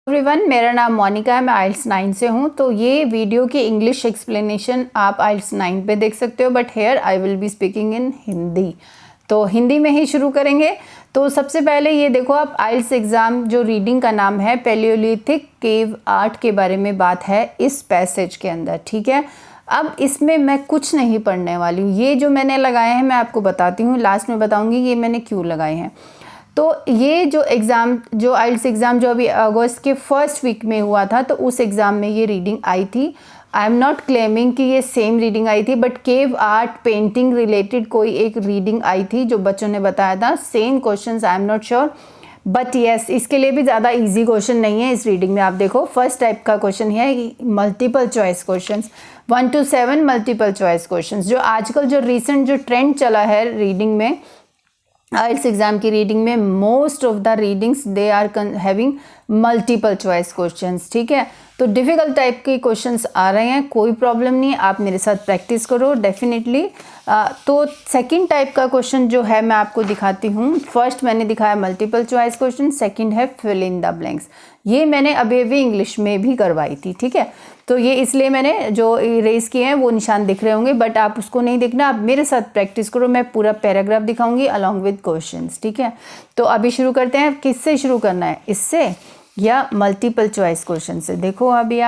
Everyone, मेरा नाम मोनिका है। मैं आइल्स 9 से हूँ। तो ये वीडियो की इंग्लिश एक्सप्लेनेशन आप आइल्स 9 पे देख सकते हो, but here I will be speaking in Hindi. तो हिंदी में ही शुरू करेंगे। तो सबसे पहले ये देखो, आप आइल्स एग्ज़ाम जो रीडिंग का नाम है पैलियोलिथिक केव आर्ट के बारे में बात है इस पैसेज के अंदर, ठीक है। अब इसमें मैं कुछ नहीं पढ़ने वाली हूँ। ये जो मैंने लगाए हैं मैं आपको बताती हूँ, लास्ट में बताऊँगी ये मैंने क्यों लगाए हैं। तो ये जो एग्ज़ाम, जो आइल्स एग्ज़ाम जो अभी अगस्त के फर्स्ट वीक में हुआ था, तो उस एग्ज़ाम में ये रीडिंग आई थी। आई एम नॉट क्लेमिंग कि ये सेम रीडिंग आई थी, but cave art painting related कोई एक रीडिंग आई थी जो बच्चों ने बताया था। Same questions, I am not sure, but yes इसके लिए भी ज़्यादा इजी क्वेश्चन नहीं है इस रीडिंग में। आप देखो, फर्स्ट टाइप का क्वेश्चन है multiple choice questions, 1 to 7 multiple choice questions. जो आजकल जो रिसेंट जो ट्रेंड चला है रीडिंग में, आइल्स एग्जाम की रीडिंग में, most of the readings they are having multiple choice questions, ठीक है। तो डिफ़िकल्ट टाइप के क्वेश्चंस आ रहे हैं, कोई प्रॉब्लम नहीं, आप मेरे साथ प्रैक्टिस करो डेफिनेटली। तो सेकंड टाइप का क्वेश्चन जो है मैं आपको दिखाती हूँ। फर्स्ट मैंने दिखाया मल्टीपल चॉइस क्वेश्चन, सेकंड है फिल इन द ब्लैंक्स। ये मैंने अभी इंग्लिश में भी करवाई थी, ठीक है। तो ये इसलिए मैंने जो इरेज किए हैं वो निशान दिख रहे होंगे, बट आप उसको नहीं देखना, आप मेरे साथ प्रैक्टिस करो। मैं पूरा पैराग्राफ दिखाऊंगी अलॉन्ग विद क्वेश्चंस, ठीक है। तो अभी शुरू करते हैं। किससे शुरू करना है, इससे या मल्टीपल चॉइस क्वेश्चन से? देखो अभी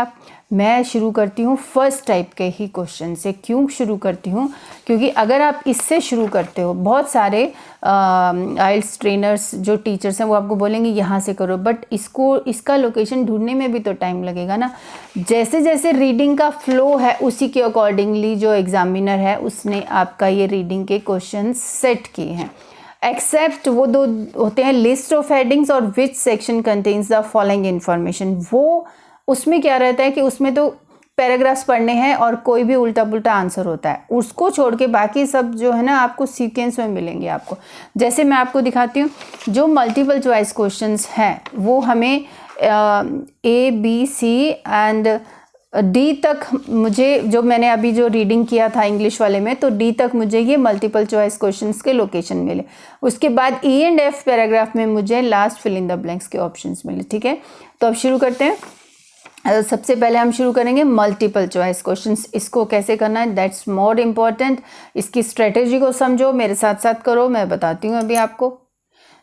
मैं शुरू करती हूँ फर्स्ट टाइप के ही क्वेश्चन से। क्यों शुरू करती हूँ? क्योंकि अगर आप इससे शुरू करते हो, बहुत सारे आइल्स ट्रेनर्स जो टीचर्स हैं वो आपको बोलेंगे यहाँ से करो, बट इसका लोकेशन ढूंढने में भी तो टाइम लगेगा ना। जैसे जैसे रीडिंग का फ्लो है उसी के अकॉर्डिंगली जो एग्जामिनर है उसने आपका ये रीडिंग के क्वेश्चन सेट किए हैं। एक्सेप्ट वो दो होते हैं लिस्ट ऑफ हेडिंग्स और which section contains the following information. वो उसमें क्या रहता है कि उसमें तो पैराग्राफ्स पढ़ने हैं और कोई भी उल्टा पुल्टा आंसर होता है, उसको छोड़ के बाकी सब जो है ना आपको सीक्वेंस में मिलेंगे आपको। जैसे मैं आपको दिखाती हूँ, जो मल्टीपल चॉइस क्वेश्चंस हैं वो हमें A B C and D तक, मुझे जो मैंने अभी जो रीडिंग किया था इंग्लिश वाले में, तो डी तक मुझे ये मल्टीपल चॉइस क्वेश्चंस के लोकेशन मिले। उसके बाद E एंड F पैराग्राफ में मुझे last fill in the blanks के ऑप्शंस मिले, ठीक है। तो अब शुरू करते हैं। सबसे पहले हम शुरू करेंगे मल्टीपल चॉइस क्वेश्चंस। इसको कैसे करना है, दैट्स मोर इम्पॉर्टेंट। इसकी स्ट्रेटेजी को समझो, मेरे साथ साथ करो, मैं बताती हूँ अभी आपको।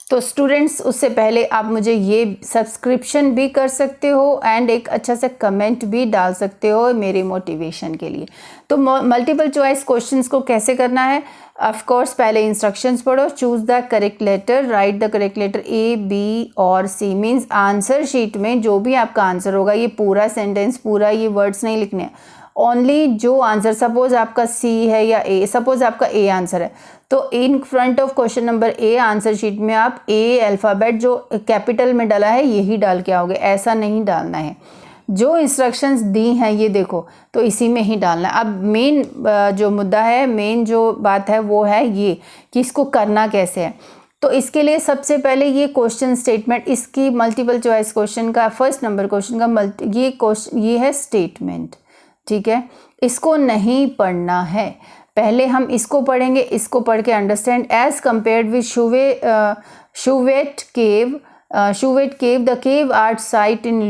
तो स्टूडेंट्स, उससे पहले आप मुझे ये सब्सक्रिप्शन भी कर सकते हो एंड एक अच्छा सा कमेंट भी डाल सकते हो मेरी मोटिवेशन के लिए। तो मल्टीपल चॉइस क्वेश्चंस को कैसे करना है? ऑफ कोर्स पहले इंस्ट्रक्शंस पढ़ो। Choose the correct letter, write the correct letter A, B और C। मीन्स आंसर शीट में जो भी आपका आंसर होगा, ये पूरा सेंटेंस, पूरा ये वर्ड्स नहीं लिखने हैं, ओनली जो आंसर, सपोज आपका C है या A, सपोज आपका A आंसर है, तो in front of question number A answer sheet में आप A अल्फ़ाबेट जो कैपिटल में डाला है यही डाल के आओगे, ऐसा नहीं डालना है। जो इंस्ट्रक्शंस दी हैं ये देखो, तो इसी में ही डालना है। अब मेन जो मुद्दा है, मेन जो बात है वो है ये कि इसको करना कैसे है। तो इसके लिए सबसे पहले ये क्वेश्चन स्टेटमेंट, इसकी मल्टीपल चॉइस क्वेश्चन का फर्स्ट नंबर क्वेश्चन का ये है स्टेटमेंट, ठीक है। इसको नहीं पढ़ना है, पहले हम इसको पढ़ेंगे। इसको पढ़ के understand as compared with Chauvet cave the cave art site in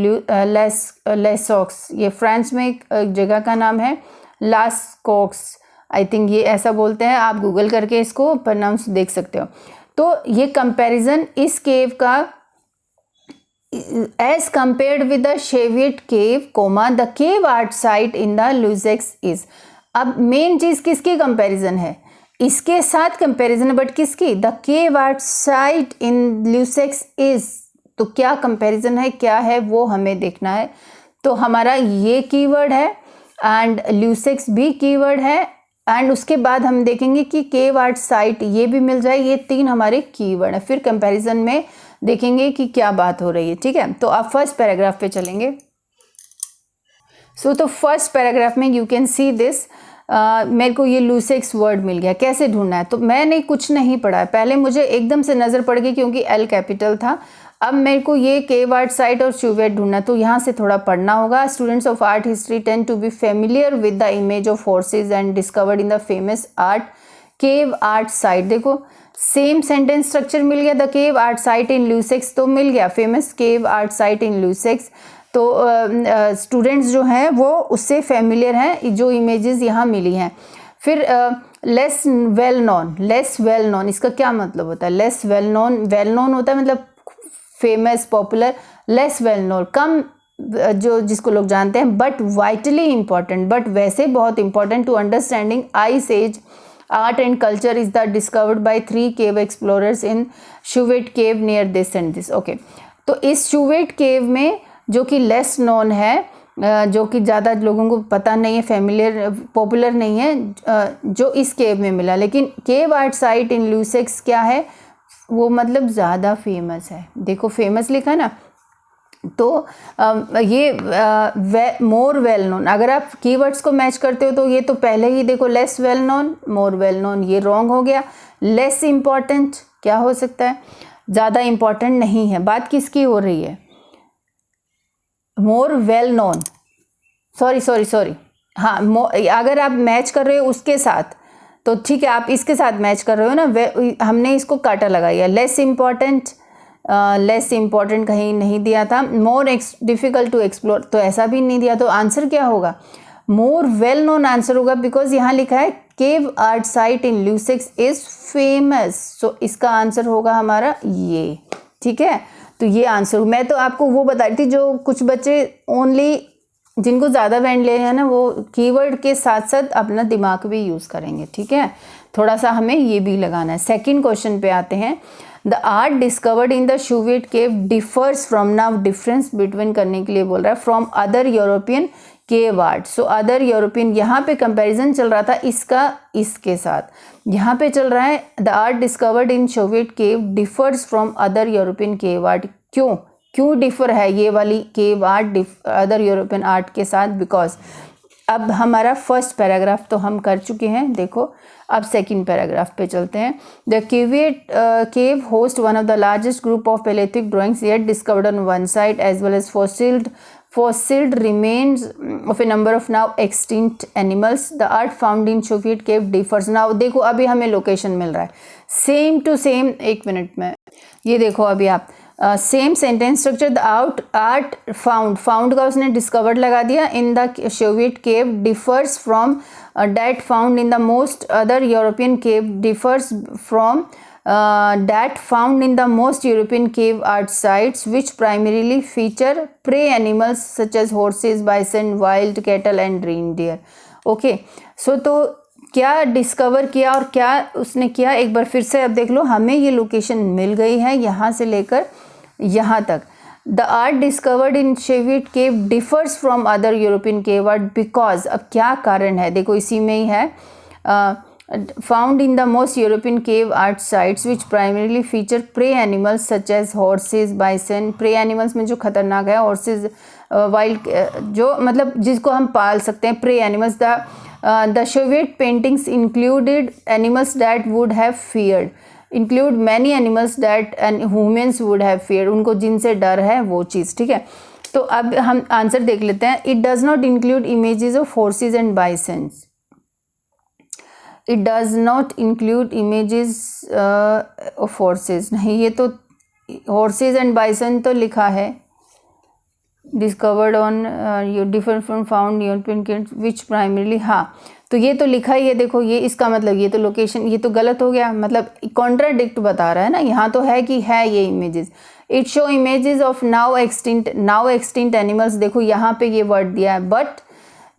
Lascaux. ये फ्रांस में एक जगह का नाम है, लास्कॉक्स, आई थिंक ये ऐसा बोलते हैं। आप गूगल करके इसको प्रोनाउंस देख सकते हो। तो ये कंपैरिजन इस केव का as compared with the Chauvet cave, comma the cave art site in the Lascaux is. अब मेन चीज किसकी कंपैरिजन है? इसके साथ कंपैरिजन है, बट किसकी? The cave art site in ल्यूसेक्स is. तो क्या कंपैरिजन है, क्या है वो हमें देखना है। तो हमारा ये कीवर्ड है एंड ल्यूसेक्स भी कीवर्ड है, एंड उसके बाद हम देखेंगे कि केव आर्ट साइट ये भी मिल जाए। ये 3 हमारे कीवर्ड है। फिर कंपैरिजन में देखेंगे कि क्या बात हो रही है, ठीक है। तो आप फर्स्ट पैराग्राफ पे चलेंगे। तो फर्स्ट पैराग्राफ में यू कैन सी दिस। मेरे को ये लूसेक्स वर्ड मिल गया, कैसे ढूंढना है? तो मैंने कुछ नहीं पढ़ा है, पहले मुझे एकदम से नज़र पड़ गई क्योंकि L कैपिटल था। अब मेरे को ये केव आर्ट साइट और शूवेट ढूंढना, तो यहाँ से थोड़ा पढ़ना होगा। Students of art history tend to be familiar with the image of horses and discovered in the famous art cave art site. देखो सेम सेंटेंस स्ट्रक्चर मिल गया, the cave art site in Lascaux तो मिल गया, famous cave art site in Lascaux. तो students जो हैं वो उससे फेमिलियर हैं जो इमेजेस यहाँ मिली हैं। फिर लेस वेल नोन, इसका क्या मतलब होता है? लेस वेल नोन होता है मतलब famous popular, less well known कम जो जिसको लोग जानते हैं, बट वाइटली इंपॉर्टेंट, बट वैसे बहुत important to understanding ice age art and culture is the discovered by 3 cave explorers in Chauvet cave near this and this. Okay, तो इस शूवेट केव में जो कि लेस नोन है, जो कि ज़्यादा लोगों को पता नहीं है, फेमिलियर पॉपुलर नहीं है, जो इस केव में मिला, लेकिन केव आर्ट साइट इन लुसेक्स क्या है वो मतलब ज़्यादा फेमस है। देखो फेमस लिखा ना, तो ये मोर वेल नोन, अगर आप कीवर्ड्स को मैच करते हो तो ये तो पहले ही देखो लेस वेल नोन, मोर वेल नोन, ये रॉन्ग हो गया। लेस इम्पॉर्टेंट क्या हो सकता है? ज़्यादा इम्पॉर्टेंट नहीं है। बात किसकी हो रही है? मोर वेल नोन, सॉरी, हाँ, अगर आप मैच कर रहे हो उसके साथ तो ठीक है, आप इसके साथ मैच कर रहे हो ना, हमने इसको काटा लगाया। लेस इम्पॉर्टेंट कहीं नहीं दिया था। मोर डिफ़िकल्ट टू एक्सप्लोर तो ऐसा भी नहीं दिया, तो आंसर क्या होगा? मोर वेल नोन आंसर होगा, बिकॉज यहाँ लिखा है cave art site in Lascaux is famous, so इसका आंसर होगा हमारा ये। ठीक है, तो ये आंसर। मैं तो आपको वो बता रही थी जो कुछ बच्चे ओनली जिनको ज़्यादा बैंड ले हैं ना, वो कीवर्ड के साथ साथ अपना दिमाग भी यूज़ करेंगे। ठीक है, थोड़ा सा हमें ये भी लगाना है। सेकंड क्वेश्चन पे आते हैं। The art discovered in the Chauvet cave differs from, now difference between करने के लिए बोल रहा है, from other European cave art. So other European, यहाँ पे कंपैरिजन चल रहा था इसका इसके साथ, यहाँ पे चल रहा है the art discovered in Chauvet cave differs from other European cave art. क्यों डिफर है ये वाली cave art other European art के साथ? बिकॉज अब हमारा फर्स्ट पैराग्राफ तो हम कर चुके हैं, देखो अब सेकंड पैराग्राफ पे चलते हैं। The cave host one of the largest group of Palaeolithic drawings yet discovered on one side as well as fossiled remains of a number of now extinct animals. The art found in Soviet cave differs. Now देखो अभी हमें location मिल रहा है same to same. एक minute में ये देखो अभी आप same sentence structure. The art found का उसने डिस्कवर्ड लगा दिया in the Chauvet cave differs from that found in the most other European cave differs from that found in the most European cave art sites which primarily feature prey animals such as horses, bison, wild cattle and reindeer. Okay, so तो क्या discover किया और क्या उसने किया, एक बार फिर से अब देख लो। हमें ये लोकेशन मिल गई है यहाँ से लेकर यहाँ तक। The art discovered in Soviet cave differs from other European cave art because, अब क्या कारण है देखो इसी में ही है। Found in the most European cave art sites which primarily feature prey animals such as horses, bison. Prey animals में जो खतरनाक है horses, wild जो मतलब जिसको हम पाल सकते हैं, prey animals. The Soviet paintings included animals that would have feared. Include many animals that and humans would have feared. उनको जिनसे डर है वो चीज़। ठीक है, तो अब हम आंसर देख लेते हैं। It does not include images of horses and bisons. It does not include images of horses. नहीं, ये तो horses and bison तो लिखा है। Discovered on different from found European caves which primarily, हाँ तो ये तो लिखा ही है। देखो ये इसका मतलब ये तो लोकेशन, ये तो गलत हो गया, मतलब कॉन्ट्राडिक्ट बता रहा है ना। यहाँ तो है कि है ये images. It show images of now extinct animals. देखो यहाँ पे ये वर्ड दिया है, बट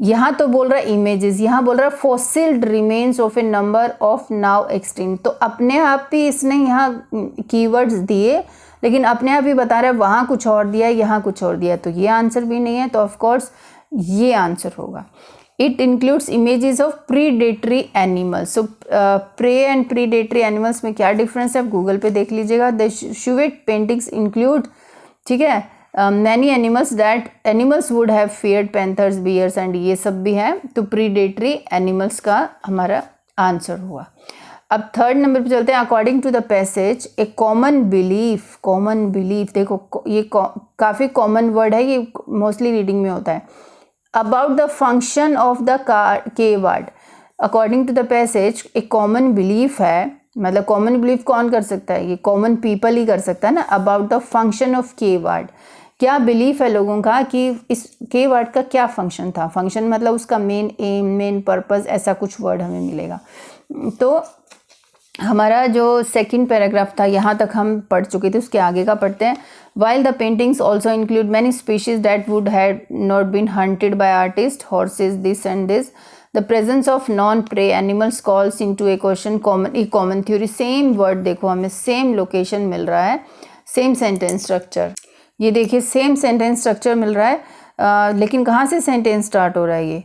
यहाँ तो बोल रहा है इमेजेस, यहाँ बोल रहा है fossiled remains of a number of now extinct. तो अपने आप ही इसने यहाँ कीवर्ड्स दिए, लेकिन अपने आप ही बता रहा है वहाँ कुछ और दिया है, यहाँ कुछ और दिया है, तो ये आंसर भी नहीं है। तो ऑफ कोर्स ये आंसर होगा। It includes images of predatory animals. So prey and predatory animals में क्या डिफरेंस है, आप गूगल पे देख लीजिएगा। द शूवेट पेंटिंग्स इंक्लूड, ठीक है, many animals would have feared panthers, bears and ये सब भी है। तो प्रीडेटरी एनिमल्स का हमारा आंसर हुआ। अब थर्ड नंबर पे चलते हैं। According to the passage a common belief, देखो ये काफ़ी कॉमन वर्ड है, ये मोस्टली रीडिंग में होता है। About the function of the cave art, according to the passage एक कॉमन बिलीफ है मतलब कॉमन बिलीफ कौन कर सकता है, ये कॉमन पीपल ही कर सकता है ना। About the function of cave word, क्या बिलीफ है लोगों का कि इस के वर्ड का क्या फंक्शन था। फंक्शन मतलब उसका मेन एम, मेन पर्पस, ऐसा कुछ वर्ड हमें मिलेगा। तो हमारा जो सेकंड पैराग्राफ था यहाँ तक हम पढ़ चुके थे, उसके आगे का पढ़ते हैं। While the paintings also include many species that would have not been hunted by artists, horses, this and this, the presence of non-prey animals calls into a question common theory. Same word देखो, हमें same location मिल रहा है, same sentence structure. ये देखिए same sentence structure मिल रहा है, लेकिन कहाँ से sentence start हो रहा है ये?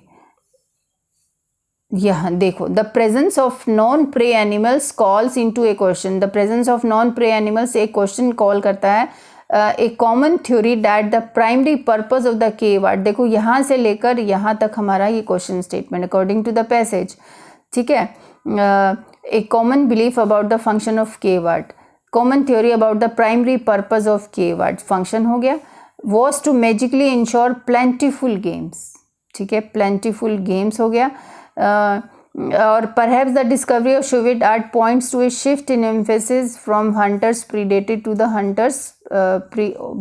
यहाँ देखो, the presence of non prey animals calls into a question. The presence of non prey animals एक क्वेश्चन कॉल करता है, a common theory that the primary purpose of the cave art. देखो यहाँ से लेकर यहाँ तक हमारा ये क्वेश्चन statement according to the passage, ठीक है। A common belief about the function of cave art, common theory about the primary purpose of cave word, function हो गया। Was to magically ensure plentiful games, ठीक है, प्लेंटीफुल गेम्स हो गया। और perhaps the discovery of Chauvet art points to a shift in emphasis from hunters predated to the hunters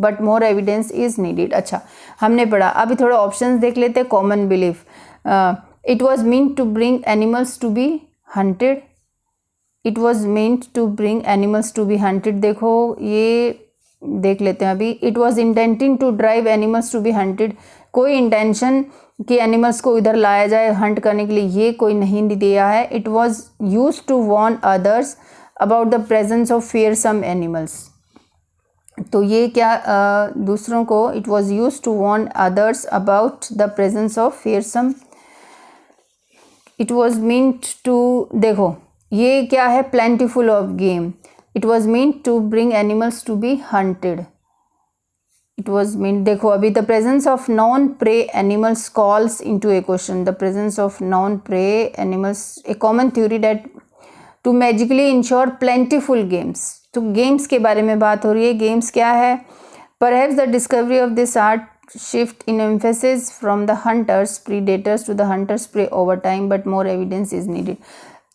but more evidence is needed। अच्छा, हमने पढ़ा, अभी थोड़ा ऑप्शंस देख लेते हैं। Common belief, it was meant to bring animals to be hunted, it was meant to bring animals to be hunted। देखो ये देख लेते हैं अभी। It was intending to drive animals to be hunted, कोई इंटेंशन कि एनिमल्स को इधर लाया जाए हंट करने के लिए, ये कोई नहीं दिया है। It was use to warn others about the presence of fearsome animals, तो ये क्या दूसरों को, it was use to warn others about the presence of fearsome. It was meant to, देखो ये क्या है, plentiful of game. It was meant to bring animals to be hunted. It was meant, देखो अभी the presence of non-prey animals calls into a question. The presence of non-prey animals, a common theory that to magically ensure plentiful games. तो games के बारे में बात हो रही है। games क्या है? Perhaps the discovery of this art shift in emphasis from the hunters predators to the hunters prey over time, but more evidence is needed.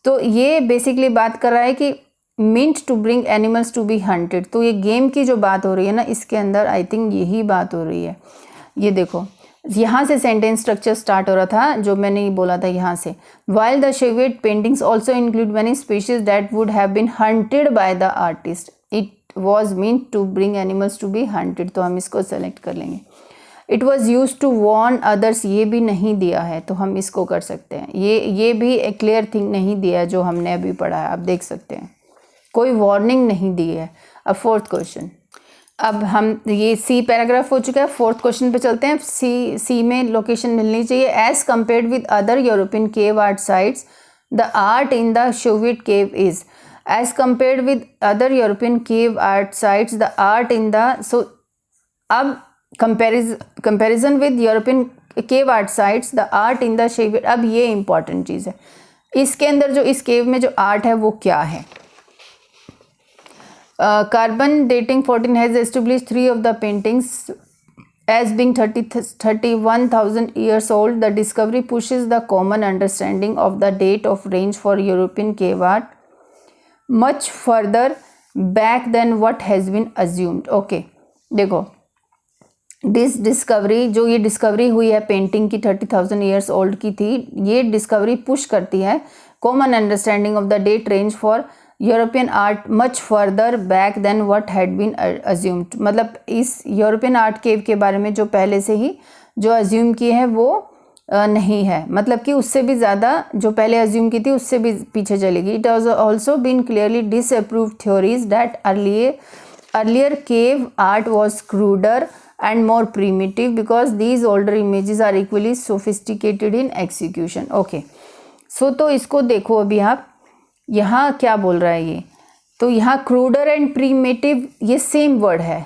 तो ये बेसिकली बात कर रहा है कि meant to bring animals to be hunted, तो ये game की जो बात हो रही है ना, इसके अंदर आई थिंक यही बात हो रही है। ये देखो यहाँ से सेंटेंस स्ट्रक्चर स्टार्ट हो रहा था जो मैंने बोला था यहाँ से। While the Chauvet paintings also include many species that would have been hunted by the artist, it was meant to bring animals to be hunted, तो हम इसको सेलेक्ट कर लेंगे। It was use to warn others, ये भी नहीं दिया है तो हम इसको कर सकते हैं। ये भी एक क्लियर थिंग नहीं दिया है जो हमने अभी पढ़ा है, आप देख सकते हैं, कोई वार्निंग नहीं दी है। अब फोर्थ क्वेश्चन, अब हम ये सी पैराग्राफ हो चुका है, फोर्थ क्वेश्चन पे चलते हैं। सी में लोकेशन मिलनी चाहिए। As compared with other European cave art sites the art in the Chauvet cave is, as compared with other European cave art sites the art in the, so अब comparison with European cave art sites the art in the Chauvet, अब ये important चीज़ है। इसके अंदर जो इस केव में जो आर्ट है वो क्या है। Carbon dating 14 has established 3 of the paintings as being 31,000 years old. The discovery pushes the common understanding of the date of range for European cave art much further back than what has been assumed. Okay, देखो this discovery, जो ये discovery हुई है painting की 30,000 years old की थी, ये discovery push करती है common understanding of the date range for European art much further back than what had been assumed. मतलब इस यूरोपियन आर्ट केव के बारे में जो पहले से ही जो अज्यूम किए हैं वो नहीं है, मतलब कि उससे भी ज़्यादा जो पहले अज्यूम की थी उससे भी पीछे चलेगी। It has also been clearly disapproved theories that earlier cave art was cruder and more primitive because these older images are equally sophisticated in execution. Okay, so तो इसको देखो अभी आप, यहाँ क्या बोल रहा है ये, तो यहाँ cruder and primitive ये सेम वर्ड है,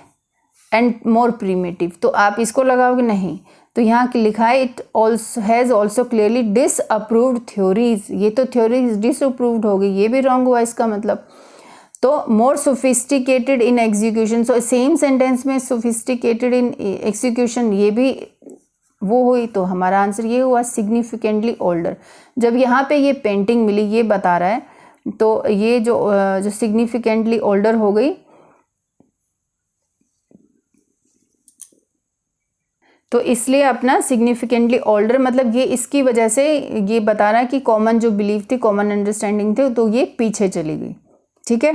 and more primitive, तो आप इसको लगाओगे नहीं, तो यहाँ लिखा है it also has also clearly disapproved theories, ये तो theories disapproved हो गई, ये भी wrong हुआ इसका मतलब। तो मोर sophisticated in execution, so same sentence में सोफिस्टिकेटेड इन एग्जीक्यूशन ये भी वो हुई, तो हमारा आंसर ये हुआ सिग्निफिकेंटली ओल्डर। जब यहाँ पे ये पेंटिंग मिली, ये बता रहा है तो ये जो सिग्निफिकेंटली ओल्डर हो गई, तो इसलिए अपना सिग्निफिकेंटली ओल्डर मतलब ये इसकी वजह से ये बता रहा है कि कॉमन जो बिलीफ थी, कॉमन अंडरस्टैंडिंग थी, तो ये पीछे चली गई। ठीक है,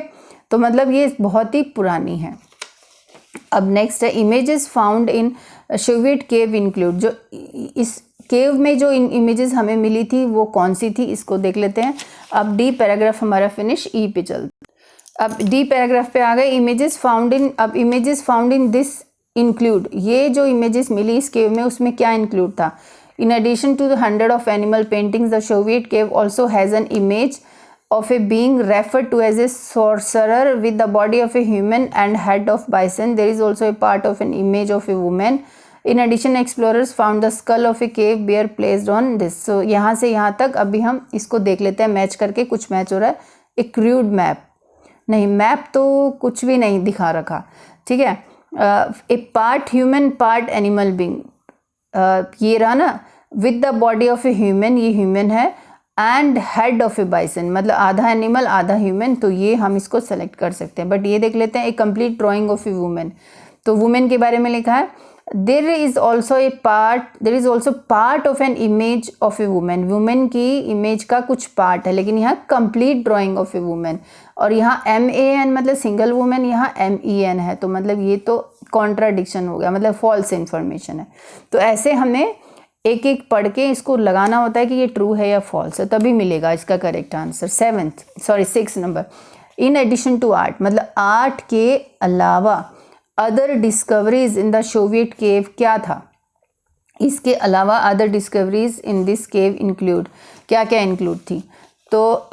तो मतलब ये बहुत ही पुरानी है। अब नेक्स्ट है इमेजेस फाउंड इन शोवियत केव इंक्लूड। जो इस केव में जो इमेजेस हमें मिली थी वो कौन सी थी, इसको देख लेते हैं। अब डी पैराग्राफ हमारा फिनिश, ई पे चलते। अब डी पैराग्राफ पे आ गए इमेजेस फाउंड इन। अब images found in this include, ये जो इमेजेस मिली इस केव में उसमें क्या इंक्लूड था। In addition to the 100 of animal paintings, the Chauvet cave also has an image of a being referred to as a sorcerer with the body of a human and head of bison. There is also a part of an image of a woman. In addition, explorers found the skull of a cave bear placed on this. So यहाँ से यहाँ तक अभी हम इसको देख लेते हैं मैच करके, कुछ मैच हो रहा है। एक क्रूड मैप नहीं, मैप तो कुछ भी नहीं दिखा रखा। ठीक है, a part human part animal being, ये रहा ना, with the body of a human, ये ह्यूमन है, and head of a bison मतलब आधा एनिमल आधा ह्यूमन, तो ये हम इसको सेलेक्ट कर सकते हैं। बट ये देख लेते हैं, a complete drawing of a women, तो वुमेन के बारे में लिखा है there is also part of an image of a women, women की इमेज का कुछ पार्ट है, लेकिन यहाँ complete drawing of a women, और यहाँ MAN मतलब सिंगल वुमेन, यहाँ MEN है, तो मतलब ये तो कॉन्ट्राडिक्शन हो गया, मतलब फॉल्स इन्फॉर्मेशन है। तो ऐसे हमें एक एक पढ़ के इसको लगाना होता है कि ये ट्रू है या फॉल्स है, तभी मिलेगा इसका correct answer. 6 number, in addition to art मतलब आर्ट के अलावा other discoveries in the Chauvet cave क्या था, इसके अलावा other discoveries in this cave include, क्या क्या इंक्लूड थी। तो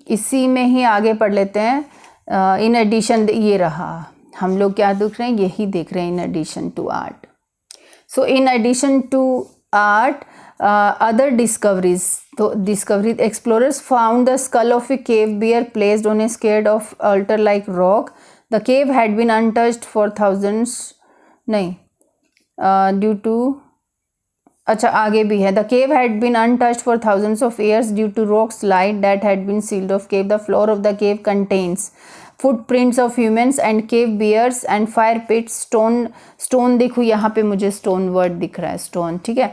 इसी में ही आगे पढ़ लेते हैं। इन एडिशन, ये रहा, हम लोग क्या देख रहे हैं, यही देख रहे हैं, in addition to art. So in addition to art, other discoveries. So discovery explorers found the skull of a cave bear placed on a scared of altar-like rock. The cave had been untouched for thousands. नहीं, due to अच्छा आगे भी है। The cave had been untouched for thousands of years due to rock slide that had been sealed off cave. The floor of the cave contains footprints of humans and cave bears and fire pits. stone देखो यहाँ पे मुझे stone word दिख रहा है, stone, ठीक है।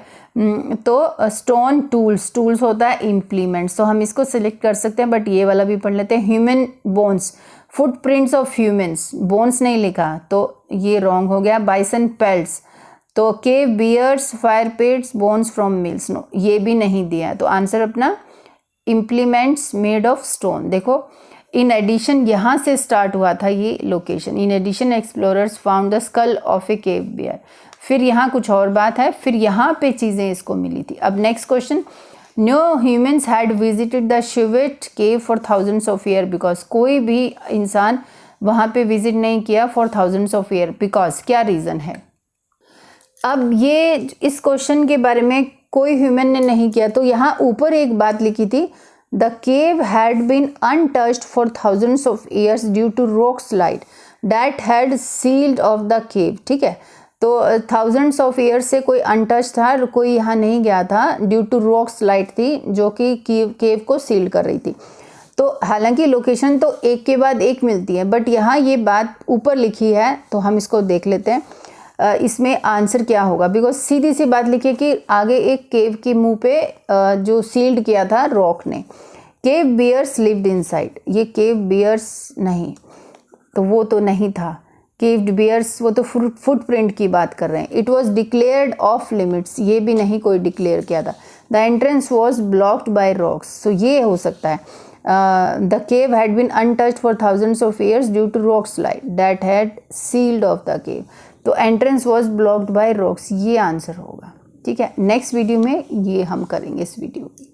तो stone tools होता है implements, तो हम इसको select कर सकते हैं, बट ये वाला भी पढ़ लेते हैं। human bones, footprints of humans, bones नहीं लिखा तो ये wrong हो गया। bison pelts, तो cave bears, fire pits, bones from mills, no ये भी नहीं दिया, तो आंसर अपना implements made of stone। देखो इन एडिशन यहाँ से स्टार्ट हुआ था ये location. In addition explorers found the skull of a cave bear, फिर यहाँ कुछ और बात है, फिर यहाँ पे चीज़ें इसको मिली थी। अब next question, no humans had visited the Chauvet cave for thousands of year, because कोई भी इंसान वहाँ पे विजिट नहीं किया for thousands of year, because क्या रीज़न है। अब ये इस क्वेश्चन के बारे में कोई ह्यूमन ने नहीं किया, तो यहाँ ऊपर एक बात लिखी थी, The cave had been untouched for thousands of years due to rock slide that had sealed off the cave। ठीक है, तो thousands of years से कोई untouched था, कोई यहाँ नहीं गया था, due to rock slide थी जो कि केव को सील कर रही थी। तो हालांकि लोकेशन तो एक के बाद एक मिलती है, बट यहाँ ये बात ऊपर लिखी है, तो हम इसको देख लेते हैं इसमें आंसर क्या होगा। बिकॉज सीधी सी बात लिखी है कि आगे एक केव के मुंह पे जो सील्ड किया था रॉक ने, केव बियर्स लिव्ड इनसाइड, ये केव बियर्स नहीं, तो वो तो नहीं था केव्ड बियर्स, वो तो फुटप्रिंट की बात कर रहे हैं। It was declared off limits, ये भी नहीं कोई डिक्लेयर किया था। The entrance was blocked by rocks, so ये हो सकता है। The cave had been untouched for thousands of years due to rock slide that had sealed off the cave, तो entrance was blocked by rocks, ये answer होगा। ठीक है, next video में ये हम करेंगे इस वीडियो में।